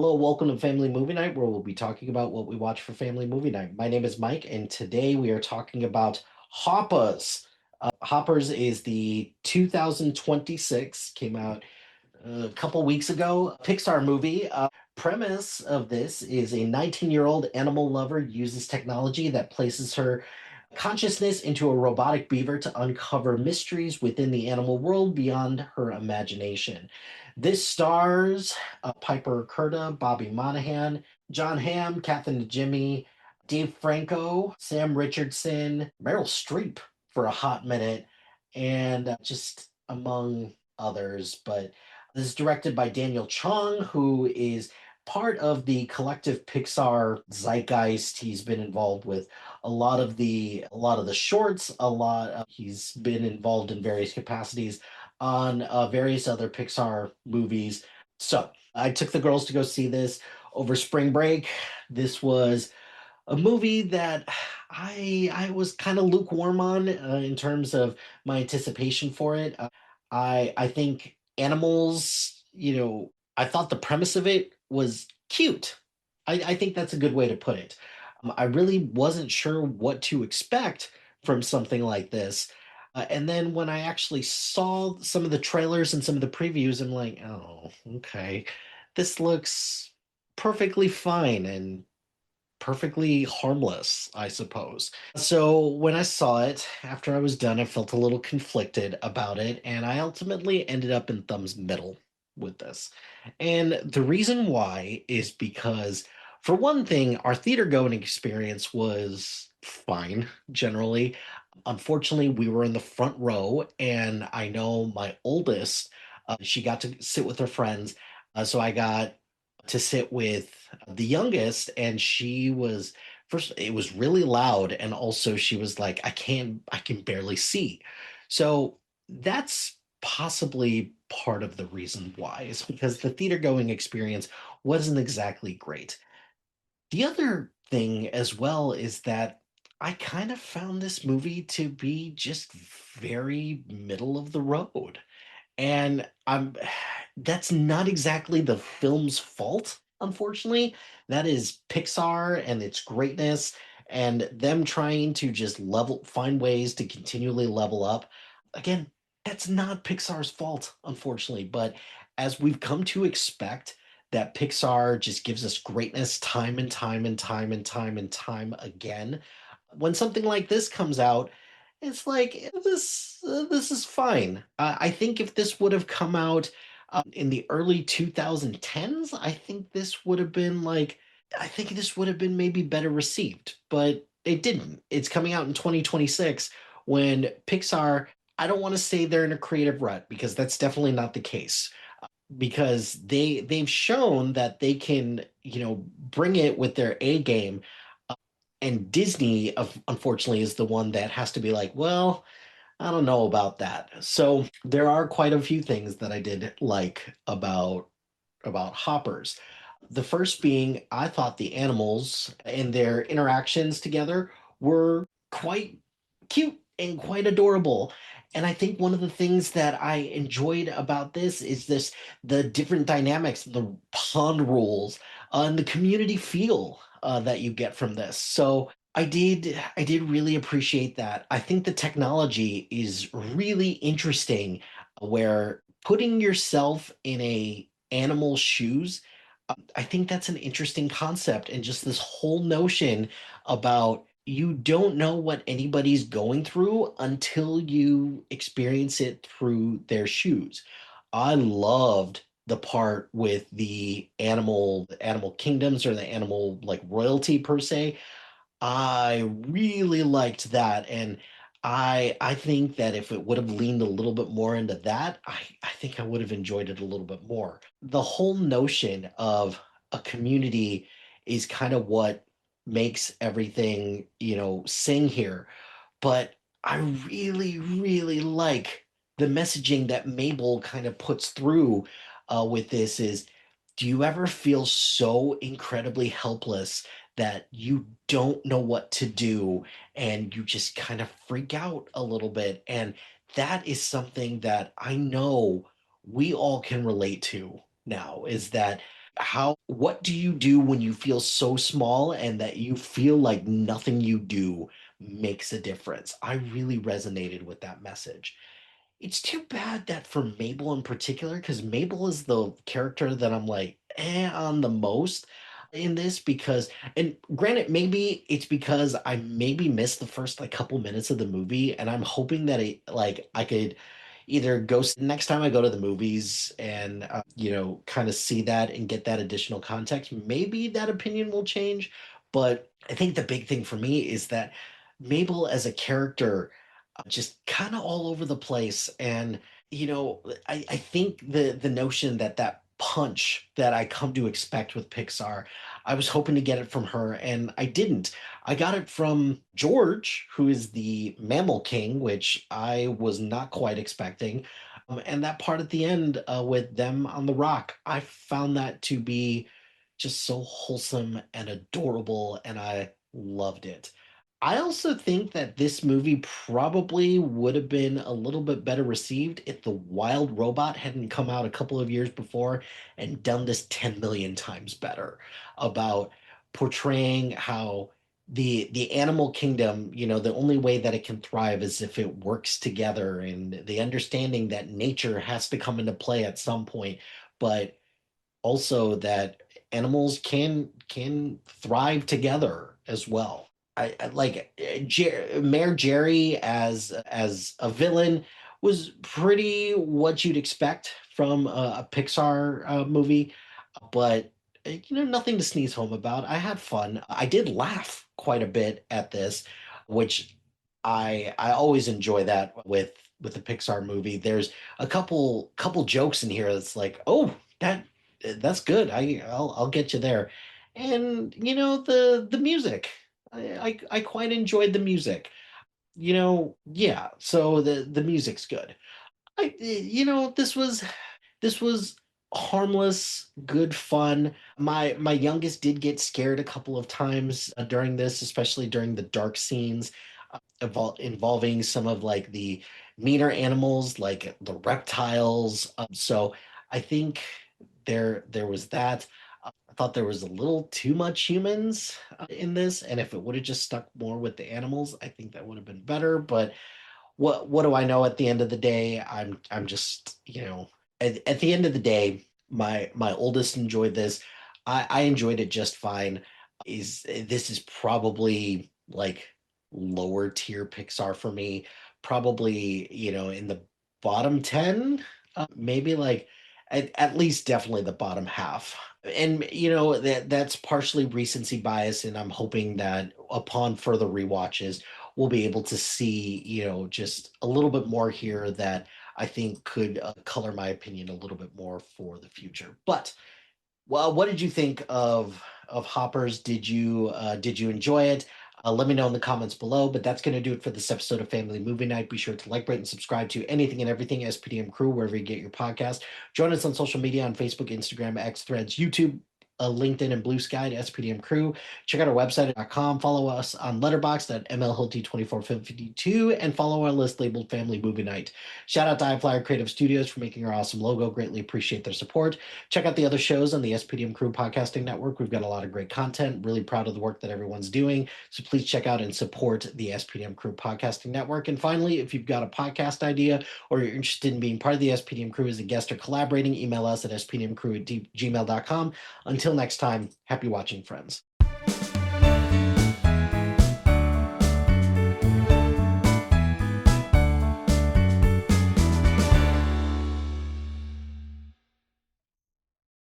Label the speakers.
Speaker 1: Hello, welcome to Family Movie Night, where we'll be talking about what we watch for Family Movie Night. My name is Mike, and today we are talking about Hoppers. Hoppers is the 2026, came out a couple weeks ago, Pixar movie. Premise of this is a 19-year-old animal lover uses technology that places her consciousness into a robotic beaver to uncover mysteries within the animal world beyond her imagination. This stars Piper Curda, Bobby Monahan, John Hamm, Kathy Jimmy, Dave Franco, Sam Richardson, Meryl Streep for a hot minute, and just among others. But this is directed by Daniel Chong, who is part of the collective Pixar zeitgeist. He's been involved with a lot of the shorts, he's been involved in various capacities on various other Pixar movies. So I took the girls to go see this over spring break. This was a movie that I was kind of lukewarm on in terms of my anticipation for it. I think animals, I thought the premise of it was cute. I think that's a good way to put it. I really wasn't sure what to expect from something like this. And then when I actually saw some of the trailers and some of the previews, I'm like, oh, okay, this looks perfectly fine and perfectly harmless, I suppose. So when I saw it, after I was done, I felt a little conflicted about it, and I ultimately ended up in thumbs middle with this. And the reason why is because, for one thing, our theater going experience was fine generally. Unfortunately, we were in the front row, and I know my oldest, she got to sit with her friends. So I got to sit with the youngest, and she was first, it was really loud, and also she was like, I can barely see. So that's possibly part of the reason why, is because the theater going experience wasn't exactly great. The other thing as well is that I kind of found this movie to be just very middle of the road. And that's not exactly the film's fault, unfortunately. That is Pixar and its greatness and them trying to just find ways to continually level up. Again, that's not Pixar's fault, unfortunately. But as we've come to expect, that Pixar just gives us greatness time and time and time and time and time again. When something like this comes out, it's like this is fine. I think if this would have come out in the early 2010s, I think this would have been maybe better received, but it didn't. It's coming out in 2026 when Pixar, I don't want to say they're in a creative rut because that's definitely not the case. Because they've shown that they can, bring it with their A game, and Disney, unfortunately, is the one that has to be like, well, I don't know about that. So there are quite a few things that I did like about Hoppers. The first being, I thought the animals and their interactions together were quite cute and quite adorable. And I think one of the things that I enjoyed about this is the different dynamics, the pond rules, and the community feel that you get from this. So I did really appreciate that. I think the technology is really interesting, where putting yourself in a animal's shoes, I think that's an interesting concept, and just this whole notion about you don't know what anybody's going through until you experience it through their shoes. I loved the part with the animal kingdoms, or the animal like royalty per se. I really liked that, and I think that if it would have leaned a little bit more into that, I think I would have enjoyed it a little bit more. The whole notion of a community is kind of what makes everything, sing here. But I really, really like the messaging that Mabel kind of puts through with this is, do you ever feel so incredibly helpless that you don't know what to do and you just kind of freak out a little bit? And that is something that I know we all can relate to now, is that What do you do when you feel so small and that you feel like nothing you do makes a difference? I really resonated with that message. It's too bad that for Mabel in particular, because Mabel is the character that I'm like on the most in this because, and granted, maybe it's because I maybe missed the first like couple minutes of the movie, and I'm hoping that I could either next time I go to the movies and kind of see that and get that additional context. Maybe that opinion will change, but I think the big thing for me is that Mabel as a character just kind of all over the place. And, I think the notion that that punch that I come to expect with Pixar, I was hoping to get it from her, and I didn't. I got it from George, who is the Mammal King, which I was not quite expecting. And that part at the end with them on the rock, I found that to be just so wholesome and adorable, and I loved it. I also think that this movie probably would have been a little bit better received if the Wild Robot hadn't come out a couple of years before and done this 10 million times better about portraying how the animal kingdom, the only way that it can thrive is if it works together, and the understanding that nature has to come into play at some point, but also that animals can thrive together as well. I like Mayor Jerry as a villain was pretty what you'd expect from a Pixar movie, but nothing to sneeze home about. I had fun. I did laugh quite a bit at this, which I always enjoy that with the Pixar movie. There's a couple jokes in here that's like, oh, that's good. I'll get you there. And the music. I quite enjoyed the music. Yeah, so the music's good. This was harmless, good fun. My youngest did get scared a couple of times during this, especially during the dark scenes involving some of like the meaner animals, like the reptiles. So I think there was that. I thought there was a little too much humans in this, and if it would have just stuck more with the animals, I think that would have been better. But what do I know at the end of the day? I'm just, at the end of the day, my oldest enjoyed this. I enjoyed it just fine. This is probably like lower tier Pixar for me. Probably, in the bottom 10, maybe like at least definitely the bottom half. And that's partially recency bias, and I'm hoping that upon further rewatches we'll be able to see, just a little bit more here that I think could color my opinion a little bit more for the future. But well, what did you think of Hoppers? Did you enjoy it? Let me know in the comments below. But that's going to do it for this episode of Family Movie Night. Be sure to like, rate, and subscribe to anything and everything SPDM Crew wherever you get your podcast. Join us on social media on Facebook, Instagram, X, Threads, YouTube, LinkedIn, and Blue Sky to SPDM Crew. Check out our website at follow us on Letterboxd at MLHilty2452, and follow our list labeled Family Movie Night. Shout out to HiFlyer Creative Studios for making our awesome logo. Greatly appreciate their support. Check out the other shows on the SPDM Crew Podcasting Network. We've got a lot of great content. Really proud of the work that everyone's doing. So please check out and support the SPDM Crew Podcasting Network. And finally, if you've got a podcast idea or you're interested in being part of the SPDM Crew as a guest or collaborating, email us at spdmcrew@gmail.com. Until next time, happy watching, friends.